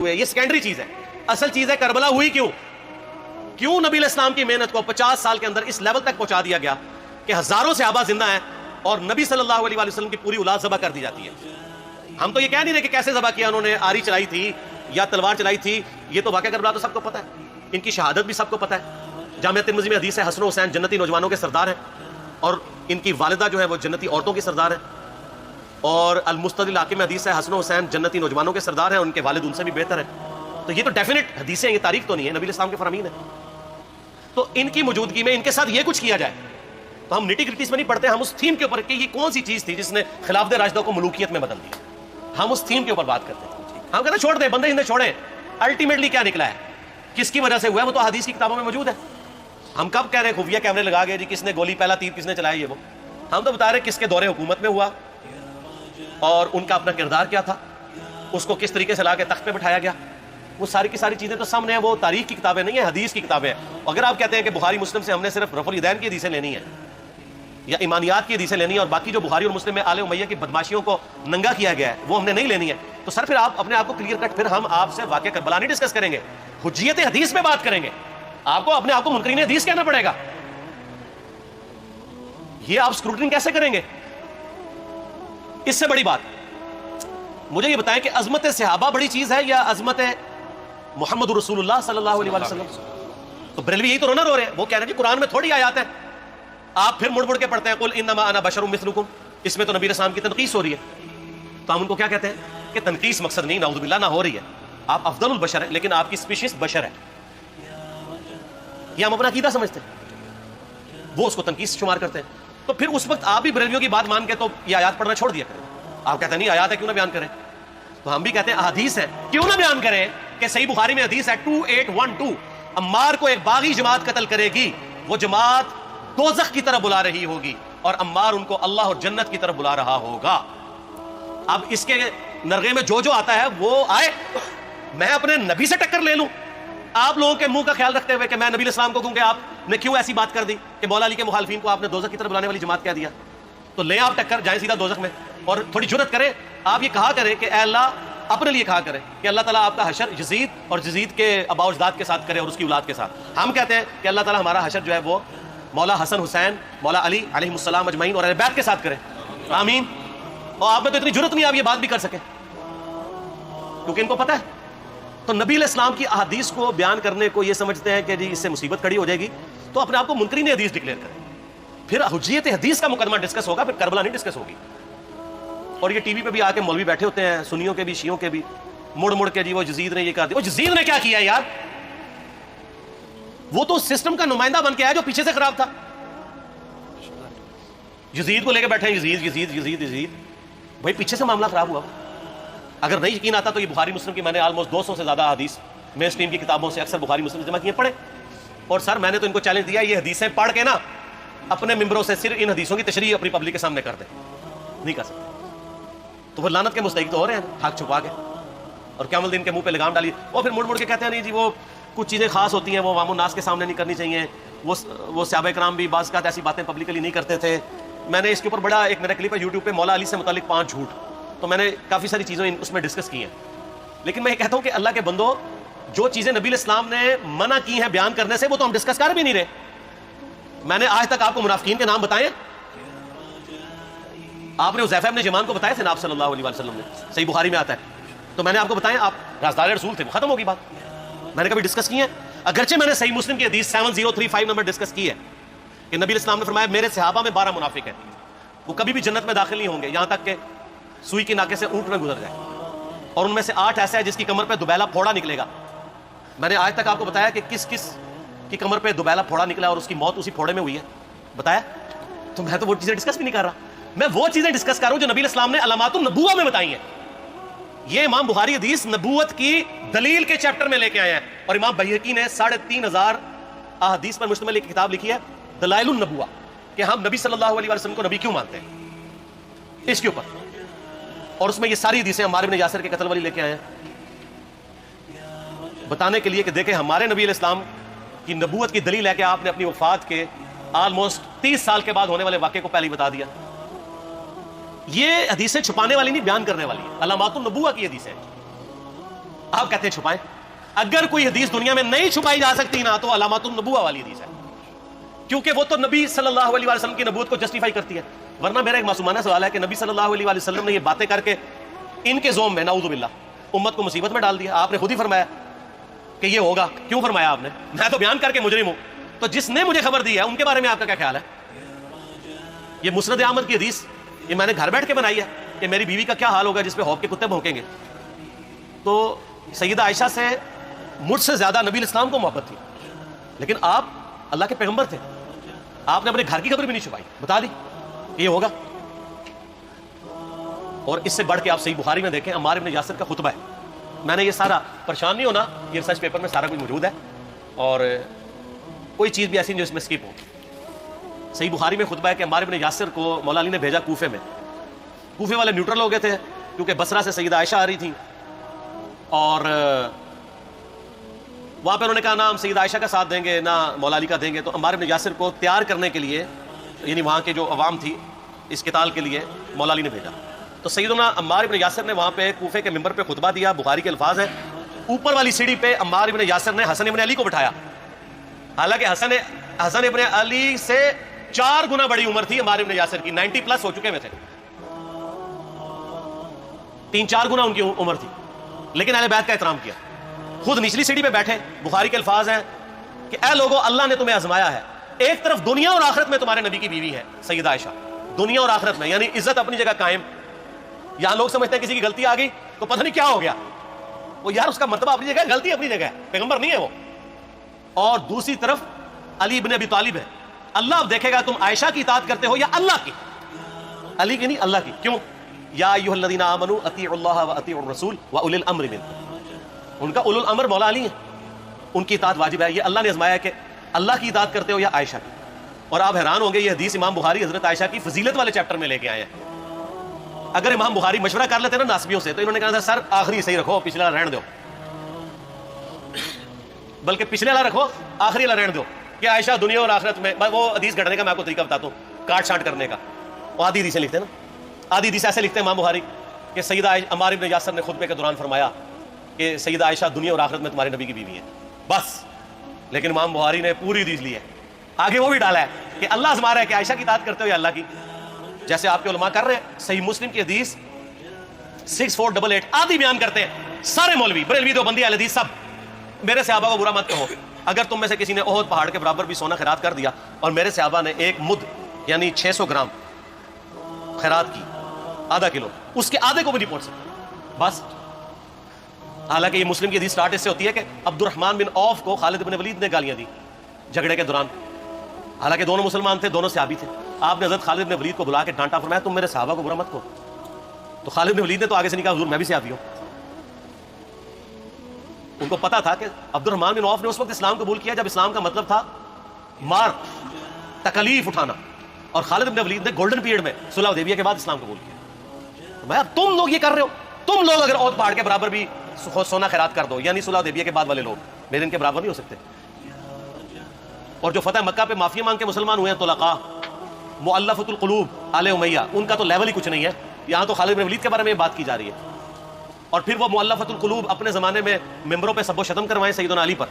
یہ سیکنڈری چیز ہے. اصل چیز ہے کربلا ہوئی کیوں نبی علیہ السلام کی محنت کو 50 سال کے اندر اس لیول تک پہنچا دیا گیا کہ ہزاروں صحابہ زندہ ہیں اور نبی صلی اللہ علیہ وسلم کی پوری اولاد ذبح کر دی جاتی ہے. ہم تو یہ کہہ نہیں رہے کہ کیسے ذبح کیا انہوں نے, آری چلائی تھی یا تلوار چلائی تھی. یہ تو واقعہ کربلا تو سب کو پتہ ہے, ان کی شہادت بھی سب کو پتہ ہے. جامعہ ترمذی میں حدیث ہے حسن و حسین جنتی نوجوانوں کے سردار ہیں اور ان کی والدہ جو ہے وہ جنتی عورتوں کی سردار ہیں. اور المستدل علاقے میں حدیث ہے حسن و حسین جنتی نوجوانوں کے سردار ہیں, ان کے والد ان سے بھی بہتر ہیں. تو یہ تو ڈیفینٹ حدیثیں ہیں, یہ تاریخ تو نہیں ہے, نبی علیہ السلام کے فرامین ہے. تو ان کی موجودگی میں ان کے ساتھ یہ کچھ کیا جائے تو ہم نیٹی گریٹی میں نہیں پڑھتے, ہم اس تھیم کے اوپر کہ یہ کون سی چیز تھی جس نے خلافت راشدہ کو ملوکیت میں بدل دیا, ہم اس تھیم کے اوپر بات کرتے ہیں. ہم کہتے ہیں چھوڑ دیں, بندے ہندے چھوڑیں, الٹیمیٹلی کیا نکلا ہے, کس کی وجہ سے ہوا ہے, وہ تو حدیث کی کتابوں میں موجود ہے. ہم کب کہہ رہے ہیں خفیہ کیمرے لگا گئے جی کس نے گولی پہلا تیر کس نے چلایا, یہ وہ ہم تو بتا رہے کس کے دور حکومت میں ہوا اور ان کا اپنا کردار کیا تھا, اس کو کس طریقے سے لا کے تخت پہ بٹھایا گیا. وہ ساری کی ساری چیزیں تو سامنے ہیں, وہ تاریخ کی کتابیں نہیں ہیں, حدیث کی کتابیں ہیں. اگر آپ کہتے ہیں کہ بخاری مسلم سے ہم نے صرف رفع الیدین کی حدیثیں لینی ہیں یا ایمانیات کی حدیثیں لینی ہے اور باقی جو بخاری اور مسلم میں آل امیہ کی بدماشیوں کو ننگا کیا گیا ہے وہ ہم نے نہیں لینی ہے, تو سر پھر آپ اپنے آپ کو کلیئر کٹ, پھر ہم آپ سے واقعہ کربلا نہیں ڈسکس کریں گے, حجیت حدیث میں بات کریں گے. آپ کو اپنے آپ کو منکرین حدیث کہنا پڑے گا. یہ آپ اسکروٹنگ کیسے کریں گے؟ اس سے بڑی بات مجھے یہ بتائیں کہ عظمت صحابہ بڑی چیز ہے یا عظمت محمد رسول اللہ صلی اللہ علیہ وسلم؟ تو بریلوی یہی تو رونا رو رہے ہیں, وہ کہہ رہے ہیں کہ قرآن میں تھوڑی آیات ہیں, آپ پھر مڑ کے پڑھتے ہیں قل انما انا بشر مثلکم, اس میں تو نبی السلام کی تنقیص ہو رہی ہے. تو ہم ان کو کیا کہتے ہیں کہ تنقیص مقصد نہیں, نعوذ باللہ, نہ ہو رہی ہے, آپ افضل البشر ہیں لیکن آپ کی اسپیشیز بشر ہے, یہ ہم اپنا عقیدہ سمجھتے ہیں, وہ اس کو تنقیص شمار کرتے ہیں. تو پھر اس وقت آپ بھی بریلویوں کی بات مان کے تو یہ آیات پڑھنا چھوڑ دیا کریں. آپ کہتے ہیں نہیں آیات ہے کیوں نہ بیان کریں, تو ہم بھی کہتے ہیں احادیث ہے کیوں نہ بیان کریں. کہ صحیح بخاری میں حدیث ہے 2812 عمار کو ایک باغی جماعت قتل کرے گی, وہ جماعت دوزخ کی طرف بلا رہی ہوگی اور عمار ان کو اللہ اور جنت کی طرف بلا رہا ہوگا. اب اس کے نرغے میں جو آتا ہے وہ آئے, میں اپنے نبی سے ٹکر لے لوں آپ لوگوں کے منہ کا خیال رکھتے ہوئے کہ میں نبی علیہ السلام کو کہوں کہ آپ نے کیوں ایسی بات کر دی کہ مولا علی کے مخالفین کو آپ نے دوزخ کی طرف بلانے والی جماعت کہہ دیا. تو لیں آپ ٹکر, جائیں سیدھا دوزخ میں, اور تھوڑی جرت کریں آپ یہ کہا کریں کہ اے اللہ, اپنے لیے کہا کریں کہ اللہ تعالیٰ آپ کا حشر یزید اور یزید کے آباء و اجداد کے ساتھ کرے اور اس کی اولاد کے ساتھ. ہم کہتے ہیں کہ اللہ تعالیٰ ہمارا حشر جو ہے وہ مولا حسن حسین, مولا علی علیہ السلام اجمعین اور اہل بیت کے ساتھ کرے, آمین. اور آپ میں تو اتنی جرت نہیں آپ یہ بات بھی کر سکیں کیونکہ ان کو پتہ ہے. تو نبی علیہ السلام کی احادیث کو بیان کرنے کو یہ سمجھتے ہیں کہ جی اس سے مصیبت کھڑی ہو جائے گی, تو اپنے آپ کو منکرین حدیث ڈکلیئر کریں. پھر حجیت حدیث کا مقدمہ ڈسکس ہوگا, پھر کربلا نہیں ڈسکس ہوگی. اور یہ ٹی وی پہ بھی آ کے مولوی بیٹھے ہوتے ہیں, سنیوں کے بھی شیعوں کے بھی, مڑ کے جی وہ یزید نے یہ کر دیا. وہ یزید نے کیا کیا یار, وہ تو سسٹم کا نمائندہ بن کے آیا جو پیچھے سے خراب تھا. یزید کو لے کے بیٹھے ہیں, یزید یزید یزید یزید, بھائی پیچھے سے معاملہ خراب ہوا. اگر نہیں یقین آتا تو یہ بخاری مسلم کی میں نے آلموسٹ 200 سے زیادہ حدیث مین اسٹریم کی کتابوں سے اکثر بخاری مسلم جمع کیے پڑھے, اور سر میں نے تو ان کو چیلنج دیا یہ حدیثیں پڑھ کے نا اپنے ممبروں سے صرف ان حدیثوں کی تشریح اپنی پبلک کے سامنے کر دیں. نہیں کر سکتے تو وہ لعنت کے مستحق تو ہو رہے ہیں حق چھپا کے, اور قیامت دن کے منہ پہ لگام ڈالی. اور پھر مڑ کے کہتے ہیں نہیں جی وہ کچھ چیزیں خاص ہوتی ہیں وہ عوام الناس کے سامنے نہیں کرنی چاہیے. وہ صحابہ کرام بھی بعض اوقات ایسی باتیں پبلکلی نہیں کرتے تھے. میں نے اس کے اوپر بڑا ایک میرا کلپ ہے یوٹیوب پہ, مولا علی سے متعلق 5 جھوٹ, تو میں نے کافی ساری چیزیں اس میں ڈسکس کی ہیں. لیکن میں یہ کہتا ہوں کہ اللہ کے بندو, جو چیزیں نبی علیہ السلام نے منع کی ہیں بیان کرنے سے وہ تو ہم ڈسکس کر بھی نہیں رہے. میں نے آج تک آپ کو منافقین کے نام بتائے, آپ نے حذیفہ ابن یمان کو بتایا تھے نا آپ صلی اللہ علیہ وسلم نے, صحیح بخاری میں آتا ہے, تو میں نے آپ کو بتایا آپ رازدار رسول تھے, ختم ہوگی بات. میں نے کبھی ڈسکس کی ہے, اگرچہ میں نے صحیح مسلم کی حدیث 7035 نمبر ڈسکس کی ہے کہ نبی علیہ السلام نے فرمایا میرے صحابہ میں 12 منافق ہیں, وہ کبھی بھی جنت میں داخل نہیں ہوں گے یہاں تک کہ سوئی کے ناکے سے اونٹ نہ گزر جائے, اور ان میں سے 8 ایسا ہے جس کی کمر پہ دوبیلا پھوڑا نکلے گا. میں نے آج تک آپ کو بتایا کہ کس کس کی کمر پہ دوبیلا پھوڑا نکلا اور اس کی موت اسی پھوڑے میں ہوئی ہے, بتایا. تو میں تو وہ چیزیں ڈسکس بھی نہیں کر رہا, میں وہ چیزیں ڈسکس کر رہا ہوں جو نبی علیہ السلام نے علامات النبوہ میں بتائی ہیں. یہ امام بخاری حدیث نبوت کی دلیل کے چیپٹر میں لے کے آئے ہیں, اور امام بہقی نے 3500 احادیث پر مشتمل ایک کتاب لکھی ہے دلائل النبوہ, کہ ہم نبی صلی اللہ علیہ وسلم کو نبی کیوں مانتے ہیں, اس کے اوپر. اور اس میں یہ ساری حدیثیں عمار بن یاسر کے قتل والی لے کے آئے ہیں بتانے کے لیے کہ دیکھیں ہمارے نبی علیہ السلام کی نبوت کی دلیل ہے کہ آپ نے اپنی وفات کے آلموسٹ 30 سال کے بعد ہونے والے واقعے کو پہلے بتا دیا. یہ حدیثیں چھپانے والی نہیں, بیان کرنے والی ہیں, علامات النبوہ کی حدیثیں. آپ کہتے ہیں چھپائیں. اگر کوئی حدیث دنیا میں نہیں چھپائی جا سکتی نا تو علامات النبوہ والی حدیث ہے, کیونکہ وہ تو نبی صلی اللہ علیہ وسلم کی نبوت کو جسٹیفائی کرتی ہے. ورنہ میرا ایک معصومانہ سوال ہے کہ نبی صلی اللہ علیہ وسلم نے یہ باتیں کر کے ان کے زوم میں نعوذ باللہ امت کو مصیبت میں ڈال دیا. آپ نے خود ہی فرمایا کہ یہ ہوگا. کیوں فرمایا آپ نے؟ میں تو بیان کر کے مجرم ہوں. تو جس نے مجھے خبر دی ہے ان کے بارے میں آپ کا کیا خیال ہے؟ یہ مسند احمد کی حدیث یہ میں نے گھر بیٹھ کے بنائی ہے کہ میری بیوی کا کیا حال ہوگا جس پہ خوف کے کتے بھونکیں گے. تو سیدہ عائشہ سے مجھ سے زیادہ نبی الاسلام کو محبت تھی, لیکن آپ اللہ کے پیغمبر تھے, آپ نے اپنے گھر کی خبر بھی نہیں چھپائی, بتا دی کہ یہ ہوگا. اور اس سے بڑھ کے آپ صحیح بخاری میں دیکھیں عمار بن یاسر کا خطبہ ہے. میں نے یہ سارا, پریشان نہیں ہونا, یہ ریسرچ پیپر میں سارا کچھ موجود ہے اور کوئی چیز بھی ایسی نہیں جو اس میں اسکپ ہو. صحیح بخاری میں خطبہ ہے کہ عمار بن یاسر کو مولا علی نے بھیجا کوفے میں. کوفے والے نیوٹرل ہو گئے تھے کیونکہ بصرہ سے سیدہ عائشہ آ رہی تھیں اور وہاں پہ انہوں نے کہا نہ ہم سیدہ عائشہ کا ساتھ دیں گے نہ مولا علی کا دیں گے. تو عمار بن یاسر کو تیار کرنے کے لیے, یعنی وہاں کے جو عوام تھی اس قتال کے لیے, مولا علی نے بھیجا. تو سیدنا عمار بن یاسر نے وہاں پہ کوفے کے ممبر پہ خطبہ دیا. بخاری کے الفاظ ہیں, اوپر والی سیڑھی پہ عمار بن یاسر نے حسن ابن علی کو بٹھایا, حالانکہ حسن ابن علی سے 4 گنا بڑی عمر تھی عمار بن یاسر کی, 90 پلس ہو چکے ہوئے تھے, 3-4 گنا ان کی عمر تھی, لیکن اہل بیت کا احترام کیا. خود نچلی سیڑھی پہ بیٹھے. بخاری کے الفاظ ہیں کہ اے لوگو اللہ نے تمہیں آزمایا ہے, ایک طرف دنیا اور آخرت میں تمہارے نبی کی بیوی ہے سیدہ عائشہ, دنیا اور آخرت میں, یعنی عزت اپنی جگہ قائم. یہاں لوگ سمجھتے ہیں کسی کی غلطی آ گئی تو پتہ نہیں کیا ہو گیا, وہ یار اس کا مرتبہ اپنی جگہ ہے, غلطی اپنی جگہ ہے, پیغمبر نہیں ہے وہ. اور دوسری طرف علی ابن ابی طالب ہے. اللہ اب دیکھے گا تم عائشہ کی اطاعت کرتے ہو یا اللہ کی. علی کی نہیں, اللہ کی. کیوں؟ یا ایھا الذین آمنوا اطیعوا اللہ واطیعوا الرسول واولی الامر منکم. ان کا اولو الامر مولا علی ہیں, ان کی اطاعت واجب ہے. یہ اللہ نے آزمایا کہ اللہ کی اطاعت کرتے ہو یا عائشہ کی. اور آپ حیران ہوں گے, یہ حدیث امام بخاری حضرت عائشہ کی فضیلت والے چیپٹر میں لے کے آئے ہیں. اگر امام بخاری مشورہ کر لیتے نا ناسبیوں سے تو انہوں نے کہا تھا سر آخری صحیح رکھو, پچھلا رہن دو, بلکہ پچھلے والا رکھو آخری والا رہن دو, کہ عائشہ دنیا اور آخرت میں. وہ حدیث گھڑنے کا میں آپ کو طریقہ بتاتا ہوں, کاٹ چھانٹ کرنے کا. وہ آدھی حدیثیں لکھتے ہیں نا, آدھی حدیث ایسے لکھتے ہیں امام بخاری کہ سیدہ عمار بن یاسر نے خطبے کے دوران فرمایا کہ سیدہ عائشہ دنیا اور آخرت میں تمہارے نبی کی بیوی ہے, بس. لیکن امام بخاری نے پوری حدیث لی ہے, آگے وہ بھی ڈالا ہے کہ اللہ آزما رہا ہے کہ عائشہ کی اطاعت کرتے ہو یا اللہ کی, جیسے آپ کے علماء کر رہے ہیں. صحیح مسلم کی حدیث 6488 آدھی بیان کرتے ہیں سارے مولوی, بریلوی, دیوبندی, اہل حدیث, سب. میرے صحابہ کو برا مت کہو. اگر تم میں سے کسی نے احد پہاڑ کے برابر بھی سونا خیرات کر دیا اور میرے صحابہ نے 1 مد یعنی 600 گرام خیرات کی, آدھا کلو, اس کے آدھے کو بھی نہیں پہنچ سکتا, بس. حالانکہ یہ مسلم کی حدیث سٹارٹ اس سے ہوتی ہے کہ عبد الرحمن بن عوف کو خالد بن ولید نے گالیاں دی جھگڑے کے دوران, حالانکہ دونوں مسلمان تھے, دونوں صحابی تھے. آپ نے حضرت خالد بن ولید کو بلا کے ڈانٹا, فرمایا تم میرے صحابہ کو برا مت کہو. تو خالد بن ولید نے تو آگے سے نہیں کہا حضور میں بھی صحابی ہوں. ان کو پتا تھا کہ عبد الرحمن بن عوف نے اس وقت اسلام قبول کیا جب اسلام کا مطلب تھا مار, تکلیف اٹھانا, اور خالد بن ولید نے گولڈن پیریڈ میں صلح حدیبیہ کے بعد اسلام قبول کیا. میں تم لوگ یہ کر رہے ہو, تم لوگ اگر احد پہاڑ کے برابر بھی سونا خیرات کر دو, یعنی صلح حدیبیہ کے بعد والے لوگ میرے ان کے برابر نہیں ہو سکتے. اور جو فتح مکہ پہ معافی مانگ کے مسلمان ہوئے ہیں طلقاء, مؤلفۃ القلوب, آل امیہ, ان کا تو لیول ہی کچھ نہیں ہے. یہاں تو خالد بن ولید کے بارے میں بات کی جا رہی ہے. اور پھر وہ مؤلفۃ القلوب اپنے زمانے میں ممبروں پہ سب و شتم کروائیں سیدنا علی پر.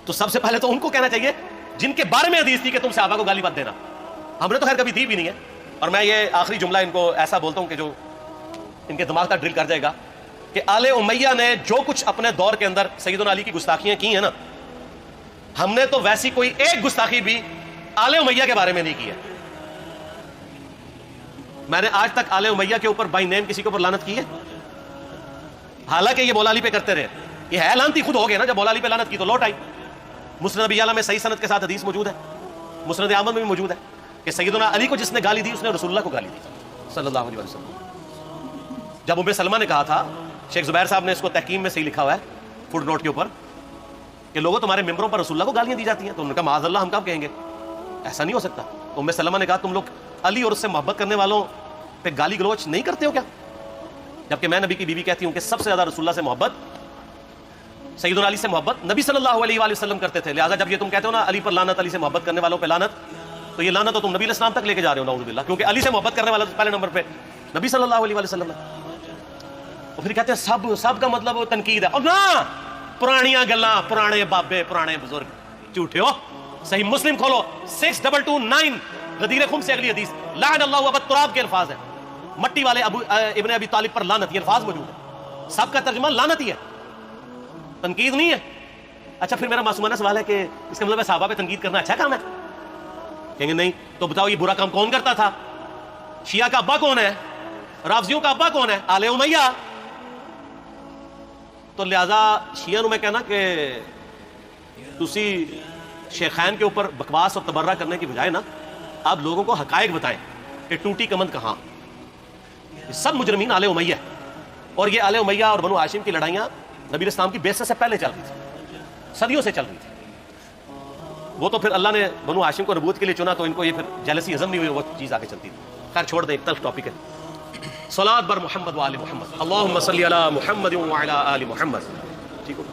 تو سب سے پہلے تو ان کو کہنا چاہیے جن کے بارے میں حدیث تھی کہ تم صحابہ کو گالی مت دینا. ہم نے تو خیر کبھی دی بھی نہیں ہے. اور میں یہ آخری جملہ ان کو ایسا بولتا ہوں کہ جو ان کے دماغ تک ڈرل کر جائے گا کہ آل امیہ نے جو کچھ اپنے دور کے اندر سیدنا علی کی گستاخیاں کی ہیں نا, ہم نے تو ویسی کوئی ایک گستاخی بھی آل امیہ کے بارے میں نہیں کی ہے. میں نے آج تک آل امیہ کے اوپر بائی نیم کسی کے اوپر لعنت کی ہے؟ حالانکہ یہ مولا علی پہ کرتے رہے. یہ ہے لعنتی خود ہو گئے نا, جب مولا علی پہ لعنت کی تو لوٹ آئی. مسند ابی اعلیٰ میں صحیح سند کے ساتھ حدیث موجود ہے, مسند احمد میں بھی موجود ہے کہ سیدنا علی کو جس نے گالی دی اس نے رسول اللہ کو گالی دی صلی اللہ علیہ وسلم. جب ام سلمہ نے کہا تھا, شیخ زبیر صاحب نے اس کو تحکیم میں صحیح لکھا ہوا ہے فٹ نوٹ کے اوپر, کہ لوگوں تمہارے ممبروں پر رسول اللہ کو گالیاں دی جاتی ہیں, تو انہوں نے کہا معاذ اللہ ہم کب کہیں گے, ایسا نہیں ہو سکتا. تو ام سلمہ نے کہا تم لوگ علی اور اس سے محبت کرنے والوں پہ گالی گلوچ نہیں کرتے ہو کیا؟ جبکہ میں نبی کی بیوی کہتی ہوں کہ سب سے زیادہ رسول اللہ سے محبت, سیدنا علی سے محبت نبی صلی اللہ علیہ وآلہ وسلم کرتے تھے. لہٰذا جب یہ تم کہتے ہو نا علی پر لعنت, علی سے محبت کرنے والوں پہ لعنت, تو یہ لعنت تو تم نبی الاسلام تک لے کے جا رہے ہو نعوذ باللہ, کیونکہ علی سے محبت کرنے والا پہلے نمبر پہ نبی صلی اللہ علیہ وآلہ وسلم ہے. اور پھر کہتے ہیں سب کا مطلب وہ تنقید ہے. اور نہ پرانیاں گلاں پرانے بابے پرانے بزرگ جھوٹے ہو. صحیح مسلم کھولو 6229 غدیر خم سے اگلی حدیث لعن اللہ ابا التراب کے الفاظ ہیں. مٹی والے ابن ابی طالب پر لعنت یہ الفاظ موجود ہیں. سب کا ترجمہ لعنت ہی ہے, تنقید نہیں ہے. اچھا پھر میرا معصومانہ سوال ہے کہ اس کا مطلب ہے صحابہ پہ تنقید کرنا اچھا کام ہے؟ کہیں گے نہیں. تو بتاؤ یہ برا کام کون کرتا تھا؟ شیعہ کا ابا کون ہے؟ رافضیوں کا ابا کون ہے؟ آل امیہ. تو لہذا شیعہ نو میں کہنا کہ تسی شیخین کے اوپر بکواس اور تبرہ کرنے کی بجائے نا آپ لوگوں کو حقائق بتائیں کہ ٹوٹی کمند کہاں. یہ سب مجرمین آل امیہ, اور یہ آل امیہ اور بنو ہاشم کی لڑائیاں نبی اسلام کی بعثت سے پہلے چل رہی تھی, صدیوں سے چل رہی تھی. وہ تو پھر اللہ نے بنو ہاشم کو نبوت کے لیے چنا تو ان کو یہ پھر جیلسی ہضم نہیں ہوئی, وہ چیز آگے چلتی تھی. خیر چھوڑ دیں, ایک تلخ ٹاپک ہے. صلاۃ بر محمد و آل محمد. اللہم صلی علی محمد و علی آل محمد. ٹھیک ہو.